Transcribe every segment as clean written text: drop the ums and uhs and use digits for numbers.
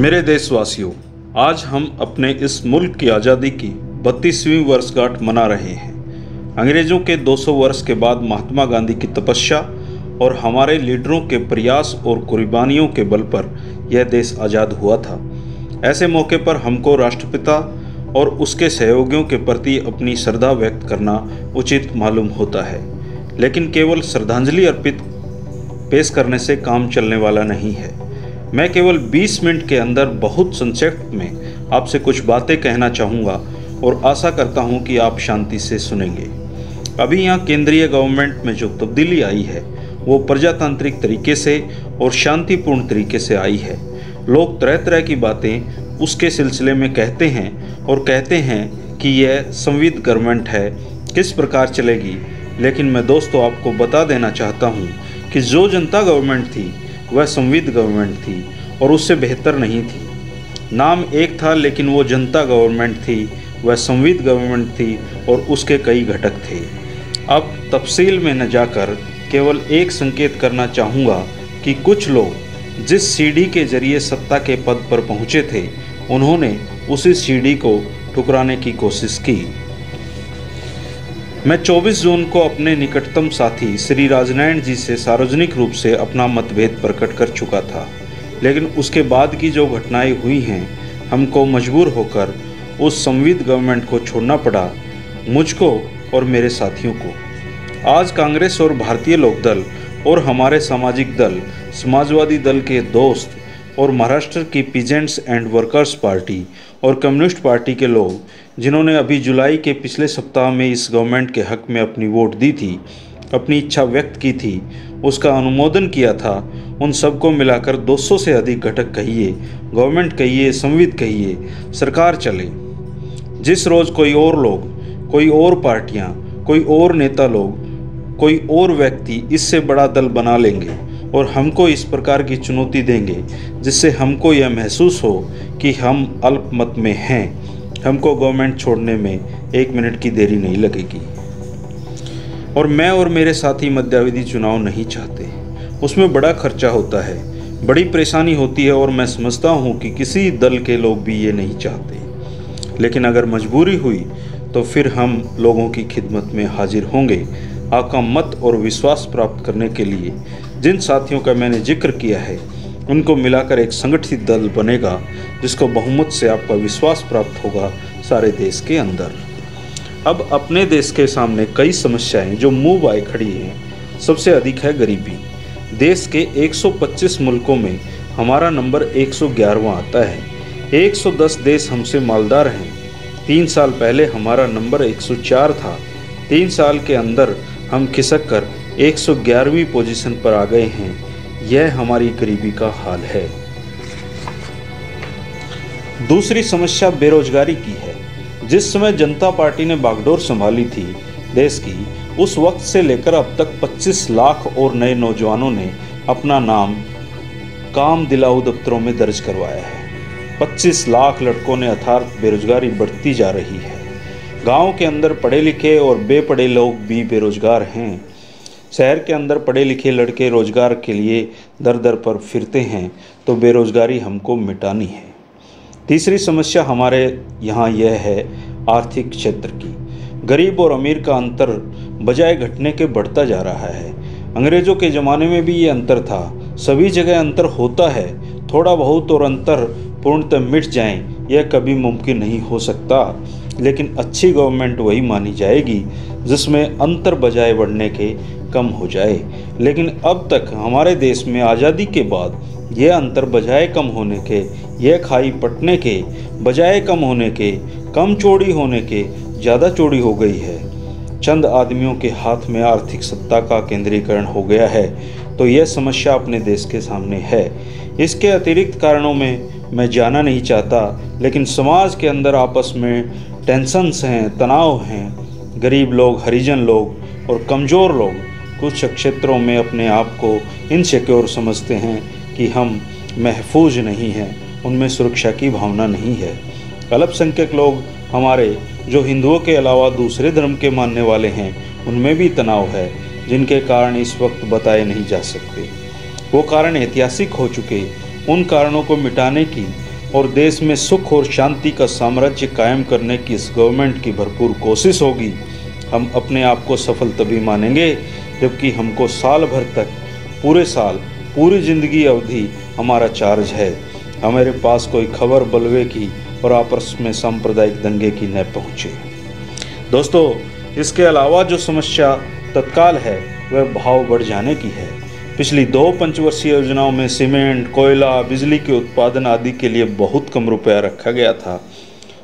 मेरे देशवासियों, आज हम अपने इस मुल्क की आज़ादी की 32वीं वर्षगांठ मना रहे हैं। अंग्रेज़ों के 200 वर्ष के बाद महात्मा गांधी की तपस्या और हमारे लीडरों के प्रयास और कुर्बानियों के बल पर यह देश आज़ाद हुआ था। ऐसे मौके पर हमको राष्ट्रपिता और उसके सहयोगियों के प्रति अपनी श्रद्धा व्यक्त करना उचित मालूम होता है, लेकिन केवल श्रद्धांजलि अर्पित पेश करने से काम चलने वाला नहीं है। मैं केवल 20 मिनट के अंदर बहुत संक्षेप में आपसे कुछ बातें कहना चाहूँगा और आशा करता हूँ कि आप शांति से सुनेंगे। अभी यहाँ केंद्रीय गवर्नमेंट में जो तब्दीली आई है वो प्रजातांत्रिक तरीके से और शांतिपूर्ण तरीके से आई है। लोग तरह तरह की बातें उसके सिलसिले में कहते हैं और कहते हैं कि यह संविधान गवर्नमेंट है, किस प्रकार चलेगी। लेकिन मैं दोस्तों आपको बता देना चाहता हूँ कि जो जनता गवर्नमेंट थी वह संविधान गवर्नमेंट थी और उससे बेहतर नहीं थी। नाम एक था लेकिन वो जनता गवर्नमेंट थी, वह संविधान गवर्नमेंट थी और उसके कई घटक थे। अब तफसील में न जाकर केवल एक संकेत करना चाहूँगा कि कुछ लोग जिस सीढ़ी के जरिए सत्ता के पद पर पहुँचे थे उन्होंने उसी सीढ़ी को ठुकराने की कोशिश की। मैं 24 जून को अपने निकटतम साथी श्री राजनारायण जी से सार्वजनिक रूप से अपना मतभेद प्रकट कर चुका था, लेकिन उसके बाद की जो घटनाएं हुई हैं हमको मजबूर होकर उस संविधान गवर्नमेंट को छोड़ना पड़ा, मुझको और मेरे साथियों को। आज कांग्रेस और भारतीय लोकदल और हमारे सामाजिक दल समाजवादी दल के दोस्त और महाराष्ट्र की पीजेंट्स एंड वर्कर्स पार्टी और कम्युनिस्ट पार्टी के लोग जिन्होंने अभी जुलाई के पिछले सप्ताह में इस गवर्नमेंट के हक में अपनी वोट दी थी, अपनी इच्छा व्यक्त की थी, उसका अनुमोदन किया था, उन सबको मिलाकर 200 से अधिक घटक कहिए, गवर्नमेंट कहिए, संविधान कहिए, सरकार चले। जिस रोज़ कोई और लोग, कोई और पार्टियां, कोई और नेता लोग, कोई और व्यक्ति इससे बड़ा दल बना लेंगे और हमको इस प्रकार की चुनौती देंगे जिससे हमको यह महसूस हो कि हम अल्पमत में हैं, हमको गवर्नमेंट छोड़ने में 1 मिनट की देरी नहीं लगेगी। और मैं और मेरे साथी मध्यावधि चुनाव नहीं चाहते, उसमें बड़ा खर्चा होता है, बड़ी परेशानी होती है और मैं समझता हूँ कि किसी दल के लोग भी ये नहीं चाहते। लेकिन अगर मजबूरी हुई तो फिर हम लोगों की खिदमत में हाजिर होंगे आपका मत और विश्वास प्राप्त करने के लिए। जिन साथियों का मैंने जिक्र किया है उनको मिलाकर एक संगठित दल बनेगा जिसको बहुमत से आपका विश्वास प्राप्त होगा सारे देश के अंदर। अब अपने देश के सामने कई समस्याएं जो मुंह बाए खड़ी हैं। सबसे अधिक है गरीबी। देश के 125 मुल्कों में हमारा नंबर 111वां आता है। 110 देश हमसे मालदार हैं। 3 साल पहले हमारा नंबर 104 था। 3 साल के अंदर हम खिसक कर 111वीं पोजीशन पर आ गए हैं। यह हमारी गरीबी का हाल है। दूसरी समस्या बेरोजगारी की है। जिस समय जनता पार्टी ने बागडोर संभाली थी देश की, उस वक्त से लेकर अब तक 25 लाख और नए नौजवानों ने अपना नाम काम दिलाऊ दफ्तरों में दर्ज करवाया है। 25 लाख लड़कों ने अर्थात बेरोजगारी बढ़ती जा रही है। गांव के अंदर पढ़े लिखे और बेपढ़े लोग भी बेरोजगार हैं। शहर के अंदर पढ़े लिखे लड़के रोजगार के लिए दर दर पर फिरते हैं, तो बेरोजगारी हमको मिटानी है। तीसरी समस्या हमारे यहाँ यह है आर्थिक क्षेत्र की। गरीब और अमीर का अंतर बजाय घटने के बढ़ता जा रहा है। अंग्रेज़ों के ज़माने में भी ये अंतर था, सभी जगह अंतर होता है। थोड़ा बहुत और अंतर पूर्णतः मिट जाएं, यह कभी मुमकिन नहीं हो सकता। लेकिन अच्छी गवर्नमेंट वही मानी जाएगी जिसमें अंतर बजाय बढ़ने के कम हो जाए। लेकिन अब तक हमारे देश में आज़ादी के बाद यह अंतर बजाय कम होने के, यह खाई पटने के बजाय कम होने के, कम चौड़ी होने के ज़्यादा चौड़ी हो गई है। चंद आदमियों के हाथ में आर्थिक सत्ता का केंद्रीकरण हो गया है, तो यह समस्या अपने देश के सामने है। इसके अतिरिक्त कारणों में मैं जाना नहीं चाहता, लेकिन समाज के अंदर आपस में टेंशन्स हैं, तनाव हैं। गरीब लोग, हरिजन लोग और कमज़ोर लोग कुछ क्षेत्रों में अपने आप को इनसिक्योर समझते हैं कि हम महफूज नहीं हैं, उनमें सुरक्षा की भावना नहीं है। अल्पसंख्यक लोग हमारे जो हिंदुओं के अलावा दूसरे धर्म के मानने वाले हैं, उनमें भी तनाव है, जिनके कारण इस वक्त बताए नहीं जा सकते। वो कारण ऐतिहासिक हो चुके, उन कारणों को मिटाने की और देश में सुख और शांति का साम्राज्य कायम करने की इस गवर्नमेंट की भरपूर कोशिश होगी। हम अपने आप को सफल तभी मानेंगे जबकि हमको साल भर तक, पूरे साल, पूरी ज़िंदगी अवधि हमारा चार्ज है, हमारे पास कोई खबर बलवे की और आपस में सांप्रदायिक दंगे की न पहुँचे। दोस्तों, इसके अलावा जो समस्या तत्काल है वह भाव बढ़ जाने की है। पिछली 2 पंचवर्षीय योजनाओं में सीमेंट, कोयला, बिजली के उत्पादन आदि के लिए बहुत कम रुपया रखा गया था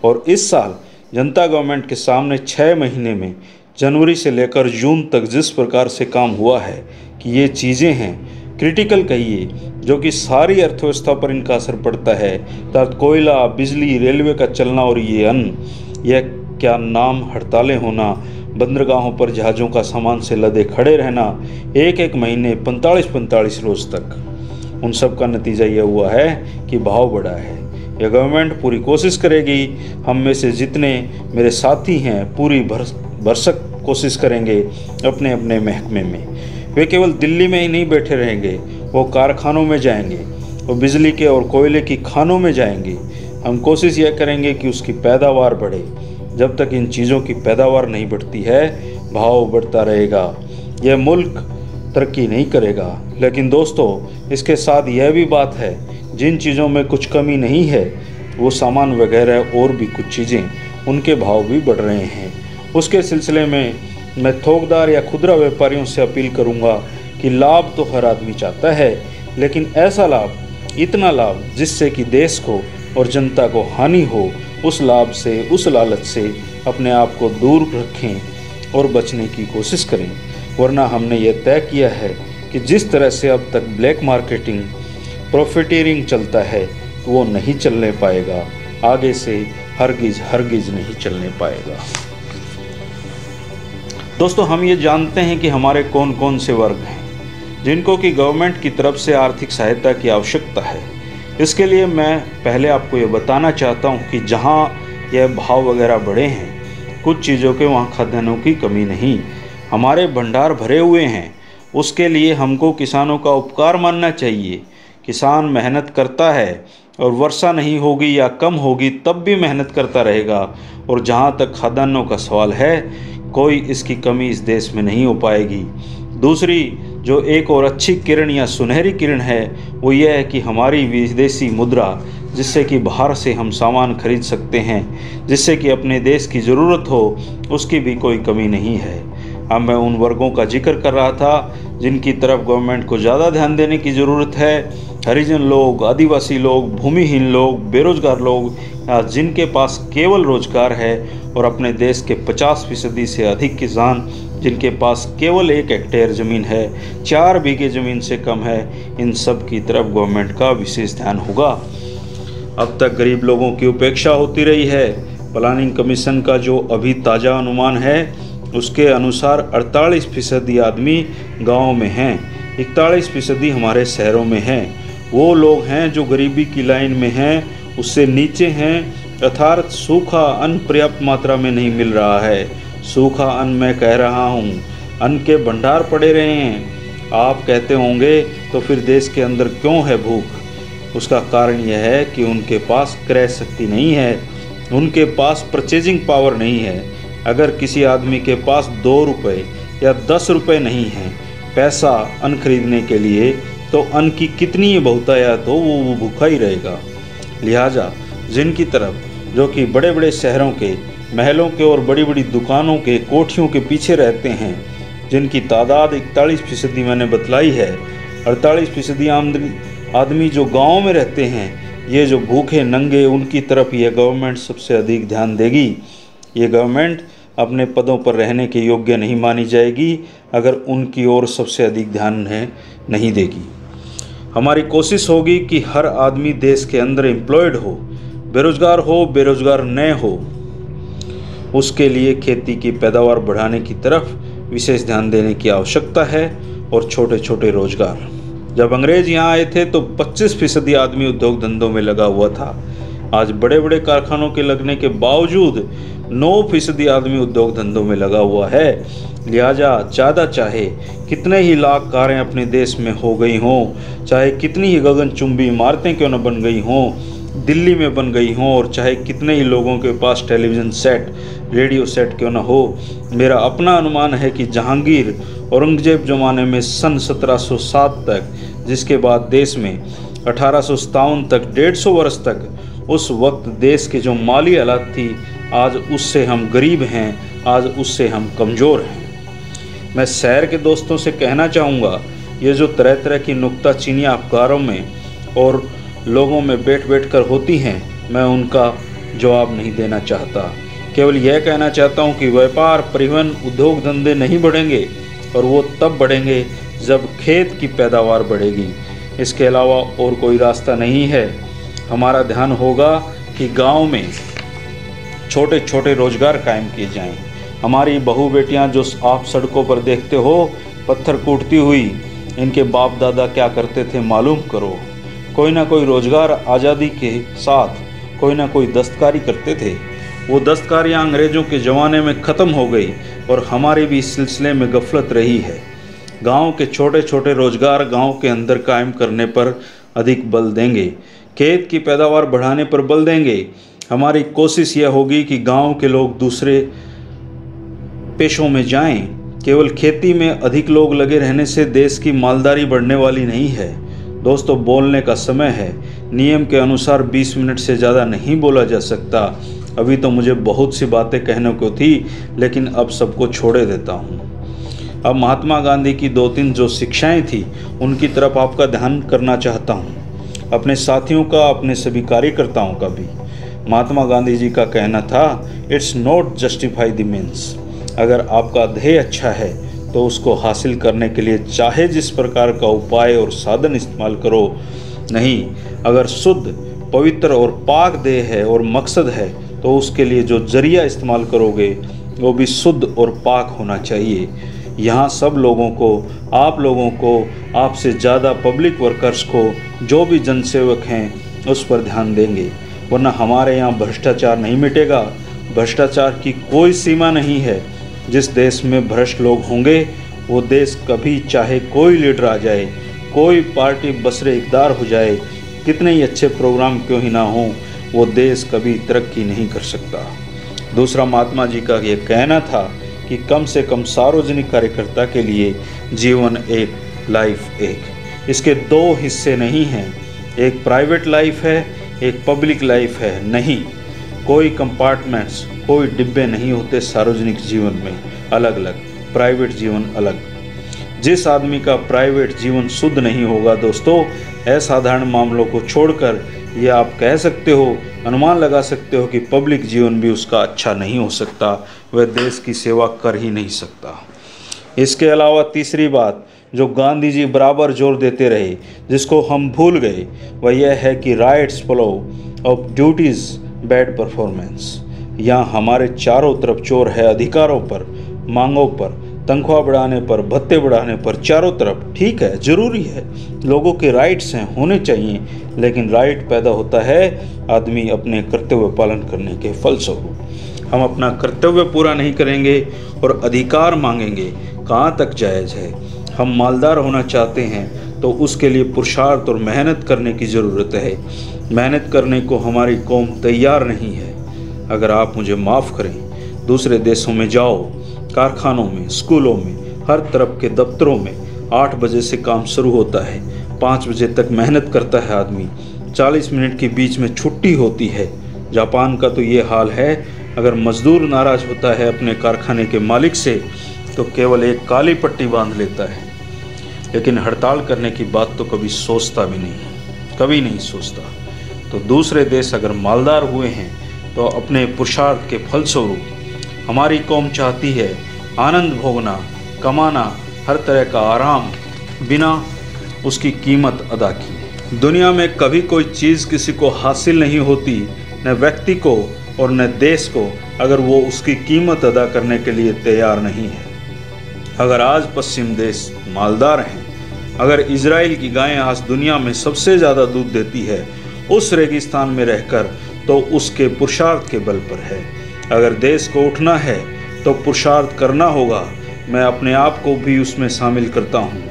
और इस साल जनता गवर्नमेंट के सामने 6 महीने में जनवरी से लेकर जून तक जिस प्रकार से काम हुआ है कि ये चीज़ें हैं क्रिटिकल कहिए, जो कि सारी अर्थव्यवस्था पर इनका असर पड़ता है। तब कोयला, बिजली, रेलवे का चलना और ये अन्न, यह क्या नाम हड़तालें होना, बंदरगाहों पर जहाज़ों का सामान से लदे खड़े रहना 1-1 महीने 45-45 रोज तक, उन सब का नतीजा यह हुआ है कि भाव बढ़ा है। यह गवर्नमेंट पूरी कोशिश करेगी, हम में से जितने मेरे साथी हैं पूरी भरसक कोशिश करेंगे अपने अपने महकमे में। वे केवल दिल्ली में ही नहीं बैठे रहेंगे, वो कारखानों में जाएंगे, वो बिजली के और कोयले की खानों में जाएंगे। हम कोशिश यह करेंगे कि उसकी पैदावार बढ़े। जब तक इन चीज़ों की पैदावार नहीं बढ़ती है, भाव बढ़ता रहेगा, यह मुल्क तरक्की नहीं करेगा। लेकिन दोस्तों, इसके साथ यह भी बात है, जिन चीज़ों में कुछ कमी नहीं है, वो सामान वगैरह और भी कुछ चीज़ें, उनके भाव भी बढ़ रहे हैं। उसके सिलसिले में मैं थोकदार या खुदरा व्यापारियों से अपील करूंगा कि लाभ तो हर आदमी चाहता है, लेकिन ऐसा लाभ, इतना लाभ जिससे कि देश को और जनता को हानि हो, उस लाभ से, उस लालच से अपने आप को दूर रखें और बचने की कोशिश करें। वरना हमने यह तय किया है कि जिस तरह से अब तक ब्लैक मार्केटिंग, प्रॉफिटियरिंग चलता है, तो वो नहीं चलने पाएगा, आगे से हरगिज नहीं चलने पाएगा। दोस्तों, हम ये जानते हैं कि हमारे कौन कौन से वर्ग हैं जिनको कि गवर्नमेंट की तरफ से आर्थिक सहायता की आवश्यकता है। इसके लिए मैं पहले आपको ये बताना चाहता हूँ कि जहाँ यह भाव वगैरह बढ़े हैं, कुछ चीज़ों के वहाँ खाद्यान्नों की कमी नहीं, हमारे भंडार भरे हुए हैं। उसके लिए हमको किसानों का उपकार मानना चाहिए। किसान मेहनत करता है और वर्षा नहीं होगी या कम होगी तब भी मेहनत करता रहेगा। और जहाँ तक खाद्यान्नों का सवाल है, कोई इसकी कमी इस देश में नहीं हो पाएगी। दूसरी जो एक और अच्छी किरण या सुनहरी किरण है, वो ये है कि हमारी विदेशी मुद्रा, जिससे कि बाहर से हम सामान खरीद सकते हैं, जिससे कि अपने देश की ज़रूरत हो, उसकी भी कोई कमी नहीं है। अब मैं उन वर्गों का जिक्र कर रहा था जिनकी तरफ गवर्नमेंट को ज़्यादा ध्यान देने की ज़रूरत है। हरिजन लोग, आदिवासी लोग, भूमिहीन लोग, बेरोजगार लोग, या जिनके पास केवल रोजगार है, और अपने देश के 50% से अधिक किसान जिनके पास केवल 1 हेक्टेयर ज़मीन है, 4 बीघे ज़मीन से कम है, इन सब की तरफ गवर्नमेंट का विशेष ध्यान होगा। अब तक गरीब लोगों की उपेक्षा होती रही है। प्लानिंग कमीशन का जो अभी ताज़ा अनुमान है, उसके अनुसार 48% आदमी गाँव में हैं, 41% हमारे शहरों में हैं। वो लोग हैं जो गरीबी की लाइन में हैं, उससे नीचे हैं, अर्थात सूखा अन्न पर्याप्त मात्रा में नहीं मिल रहा है। सूखा अन्न मैं कह रहा हूँ, अन्न के भंडार पड़े रहे हैं। आप कहते होंगे तो फिर देश के अंदर क्यों है भूख? उसका कारण यह है कि उनके पास क्रय शक्ति नहीं है, उनके पास परचेजिंग पावर नहीं है। अगर किसी आदमी के पास 2 रुपये या 10 रुपये नहीं है पैसा अन्न खरीदने के लिए, तो अन्न की कितनी बहुतायत हो, वो भूखा ही रहेगा। लिहाजा जिनकी तरफ, जो कि बड़े बड़े शहरों के महलों के और बड़ी बड़ी दुकानों के कोठियों के पीछे रहते हैं, जिनकी तादाद 41% मैंने बतलाई है, 48% आदमी जो गाँव में रहते हैं, ये जो भूखे नंगे, उनकी तरफ यह गवर्नमेंट सबसे अधिक ध्यान देगी। ये गवर्नमेंट अपने पदों पर रहने के योग्य नहीं मानी जाएगी अगर उनकी ओर सबसे अधिक ध्यान नहीं देगी। हमारी कोशिश होगी कि हर आदमी देश के अंदर एम्प्लॉयड हो, बेरोजगार हो, बेरोजगार न हो। उसके लिए खेती की पैदावार बढ़ाने की तरफ विशेष ध्यान देने की आवश्यकता है और छोटे छोटे रोजगार। जब अंग्रेज यहाँ आए थे तो 25% आदमी उद्योग धंधों में लगा हुआ था। आज बड़े बड़े कारखानों के लगने के बावजूद 9% आदमी उद्योग धंधों में लगा हुआ है। लिहाजा ज़्यादा चाहे कितने ही लाख कारें अपने देश में हो गई हों, चाहे कितनी ही गगनचुंबी इमारतें क्यों न बन गई हों, दिल्ली में बन गई हों और चाहे कितने ही लोगों के पास टेलीविज़न सेट, रेडियो सेट क्यों न हो, मेरा अपना अनुमान है कि जहांगीर औरंगजेब ज़माने में सन 1707 तक, जिसके बाद देश में 1857 तक 150 वर्ष तक उस वक्त देश के जो माली हालात थी, आज उससे हम गरीब हैं, आज उससे हम कमज़ोर हैं। मैं शहर के दोस्तों से कहना चाहूँगा, ये जो तरह तरह की नुक्ताचीनियाँ अखबारों में और लोगों में बैठ कर होती हैं, मैं उनका जवाब नहीं देना चाहता। केवल यह कहना चाहता हूँ कि व्यापार, परिवहन, उद्योग धंधे नहीं बढ़ेंगे और वो तब बढ़ेंगे जब खेत की पैदावार बढ़ेगी। इसके अलावा और कोई रास्ता नहीं है। हमारा ध्यान होगा कि गांव में छोटे छोटे रोजगार कायम किए जाएं। हमारी बहू बेटियां जो आप सड़कों पर देखते हो पत्थर कूटती हुई, इनके बाप दादा क्या करते थे मालूम करो। कोई ना कोई रोजगार आज़ादी के साथ कोई ना कोई दस्तकारी करते थे। वो दस्तकारियाँ अंग्रेज़ों के ज़माने में ख़त्म हो गई और हमारी भी इस सिलसिले में गफलत रही है। गांव के छोटे छोटे रोजगार गांव के अंदर कायम करने पर अधिक बल देंगे, खेत की पैदावार बढ़ाने पर बल देंगे। हमारी कोशिश यह होगी कि गांव के लोग दूसरे पेशों में जाएं। केवल खेती में अधिक लोग लगे रहने से देश की मालदारी बढ़ने वाली नहीं है। दोस्तों, बोलने का समय है। नियम के अनुसार 20 मिनट से ज़्यादा नहीं बोला जा सकता। अभी तो मुझे बहुत सी बातें कहने को थी, लेकिन अब सबको छोड़े देता हूँ। अब महात्मा गांधी की 2-3 जो शिक्षाएं थी, उनकी तरफ आपका ध्यान करना चाहता हूँ, अपने साथियों का, अपने सभी कार्यकर्ताओं का भी। महात्मा गांधी जी का कहना था, it's not justify the means. अगर आपका ध्येय अच्छा है तो उसको हासिल करने के लिए चाहे जिस प्रकार का उपाय और साधन इस्तेमाल करो, नहीं, अगर शुद्ध, पवित्र और पाक देह है और मकसद है तो उसके लिए जो जरिया इस्तेमाल करोगे वो भी शुद्ध और पाक होना चाहिए। यहाँ सब लोगों को, आप लोगों को, आपसे ज़्यादा पब्लिक वर्कर्स को, जो भी जनसेवक हैं उस पर ध्यान देंगे, वरना हमारे यहाँ भ्रष्टाचार नहीं मिटेगा। भ्रष्टाचार की कोई सीमा नहीं है। जिस देश में भ्रष्ट लोग होंगे वो देश कभी, चाहे कोई लीडर आ जाए, कोई पार्टी बसरे इक़्तिदार हो जाए, कितने ही अच्छे प्रोग्राम क्यों ही ना हों, वो देश कभी तरक्की नहीं कर सकता। दूसरा, महात्मा जी का ये कहना था कि कम से कम सार्वजनिक कार्यकर्ता के लिए जीवन एक, लाइफ एक। इसके 2 हिस्से नहीं हैं, एक प्राइवेट लाइफ है, एक पब्लिक लाइफ है। नहीं, कोई कंपार्टमेंट्स, कोई डिब्बे नहीं होते सार्वजनिक जीवन में, अलग अलग, प्राइवेट जीवन अलग। जिस आदमी का प्राइवेट जीवन शुद्ध नहीं होगा दोस्तों, असाधारण मामलों को छोड़कर ये आप कह सकते हो, अनुमान लगा सकते हो कि पब्लिक जीवन भी उसका अच्छा नहीं हो सकता, वह देश की सेवा कर ही नहीं सकता। इसके अलावा तीसरी बात जो गांधी जी बराबर जोर देते रहे, जिसको हम भूल गए, वह यह है कि rights follow of duties bad performance. यहाँ हमारे चारों तरफ चोर है, अधिकारों पर, मांगों पर, तनख्वाह बढ़ाने पर, भत्ते बढ़ाने पर, चारों तरफ। ठीक है, ज़रूरी है, लोगों के राइट्स हैं, होने चाहिए, लेकिन राइट पैदा होता है आदमी अपने कर्तव्य पालन करने के फलस्वरूप। हम अपना कर्तव्य पूरा नहीं करेंगे और अधिकार मांगेंगे, कहाँ तक जायज़ है। हम मालदार होना चाहते हैं तो उसके लिए पुरुषार्थ और मेहनत करने की ज़रूरत है। मेहनत करने को हमारी कौम तैयार नहीं है। अगर आप मुझे माफ़ करें, दूसरे देशों में जाओ, कारखानों में, स्कूलों में, हर तरफ के दफ्तरों में 8 बजे से काम शुरू होता है, 5 बजे तक मेहनत करता है आदमी, 40 मिनट के बीच में छुट्टी होती है। जापान का तो ये हाल है, अगर मज़दूर नाराज़ होता है अपने कारखाने के मालिक से तो केवल एक काली पट्टी बांध लेता है, लेकिन हड़ताल करने की बात तो कभी सोचता भी नहीं, कभी नहीं सोचता। तो दूसरे देश अगर मालदार हुए हैं तो अपने पुरुषार्थ के फलस्वरूप हमारी कौम चाहती है आनंद भोगना, कमाना, हर तरह का आराम, बिना उसकी कीमत अदा किए। दुनिया में कभी कोई चीज़ किसी को हासिल नहीं होती, न व्यक्ति को और न देश को, अगर वो उसकी कीमत अदा करने के लिए तैयार नहीं है। अगर आज पश्चिम देश मालदार हैं, अगर इजराइल की गायें आज दुनिया में सबसे ज़्यादा दूध देती है उस रेगिस्तान में रहकर, तो उसके पुरुषार्थ के बल पर है। अगर देश को उठना है तो पुरुषार्थ करना होगा। मैं अपने आप को भी उसमें शामिल करता हूँ।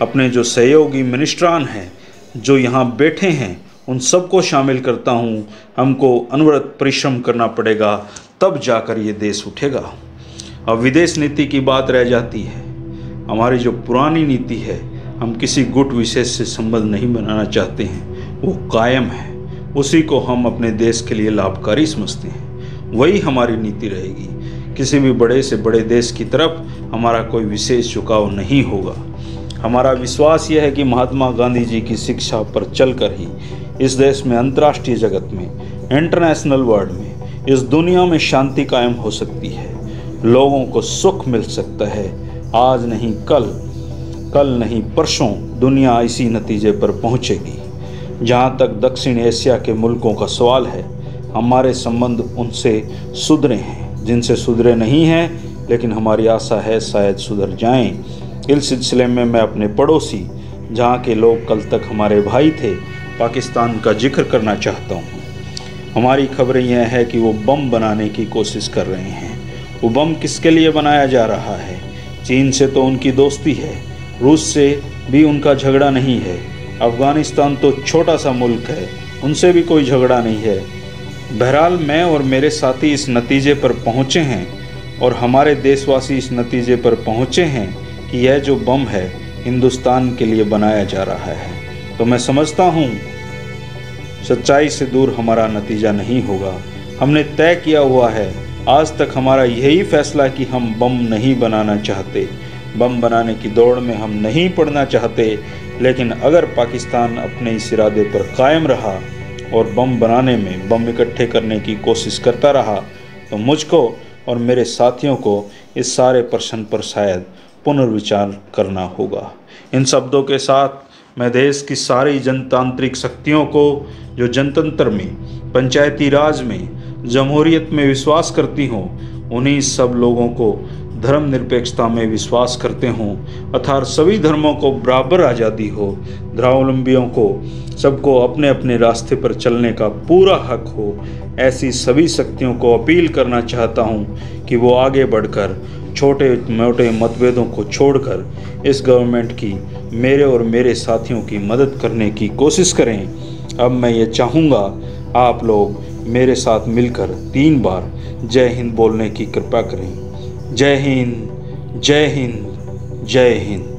अपने जो सहयोगी मिनिस्ट्रान हैं जो यहाँ बैठे हैं उन सबको शामिल करता हूँ। हमको अनवरत परिश्रम करना पड़ेगा, तब जाकर ये देश उठेगा। अब विदेश नीति की बात रह जाती है। हमारी जो पुरानी नीति है, हम किसी गुट विशेष से संबंध नहीं बनाना चाहते हैं, वो कायम है। उसी को हम अपने देश के लिए लाभकारी समझते हैं, वही हमारी नीति रहेगी। किसी भी बड़े से बड़े देश की तरफ हमारा कोई विशेष झुकाव नहीं होगा। हमारा विश्वास यह है कि महात्मा गांधी जी की शिक्षा पर चलकर ही इस देश में, अंतर्राष्ट्रीय जगत में, इंटरनेशनल वर्ल्ड में, इस दुनिया में शांति कायम हो सकती है। लोगों को सुख मिल सकता है। आज नहीं कल, कल नहीं परसों दुनिया इसी नतीजे पर पहुंचेगी। जहां तक दक्षिण एशिया के मुल्कों का सवाल है, हमारे संबंध उनसे सुधरे हैं, जिनसे सुधरे नहीं हैं, लेकिन हमारी आशा है शायद सुधर जाएं। इस सिलसिले में मैं अपने पड़ोसी, जहां के लोग कल तक हमारे भाई थे, पाकिस्तान का जिक्र करना चाहता हूं। हमारी खबरें यह है कि वो बम बनाने की कोशिश कर रहे हैं। वो बम किसके लिए बनाया जा रहा है? चीन से तो उनकी दोस्ती है, रूस से भी उनका झगड़ा नहीं है, अफ़गानिस्तान तो छोटा सा मुल्क है, उनसे भी कोई झगड़ा नहीं है। बहरहाल मैं और मेरे साथी इस नतीजे पर पहुँचे हैं, और हमारे देशवासी इस नतीजे पर पहुँचे हैं कि यह जो बम है हिंदुस्तान के लिए बनाया जा रहा है। तो मैं समझता हूँ सच्चाई से दूर हमारा नतीजा नहीं होगा। हमने तय किया हुआ है, आज तक हमारा यही फैसला कि हम बम नहीं बनाना चाहते, बम बनाने की दौड़ में हम नहीं पड़ना चाहते। लेकिन अगर पाकिस्तान अपने इस इरादे पर कायम रहा और बम बनाने में, बम इकट्ठे करने की कोशिश करता रहा, तो मुझको और मेरे साथियों को इस सारे प्रश्न पर शायद पुनर्विचार करना होगा। इन शब्दों के साथ मैं देश की सारी जनतांत्रिक शक्तियों को, जो जनतंत्र में, पंचायती राज में, जमहूरियत में विश्वास करती हों, उन्हीं सब लोगों को धर्मनिरपेक्षता में विश्वास करते हों, अर्थात सभी धर्मों को बराबर आज़ादी हो, धर्मावलंबियों को सबको अपने अपने रास्ते पर चलने का पूरा हक हो, ऐसी सभी शक्तियों को अपील करना चाहता हूं कि वो आगे बढ़कर छोटे मोटे मतभेदों को छोड़कर इस गवर्नमेंट की, मेरे और मेरे साथियों की मदद करने की कोशिश करें। अब मैं ये चाहूँगा आप लोग मेरे साथ मिलकर 3 बार जय हिंद बोलने की कृपा करें। जय हिंद, जय हिंद, जय हिंद।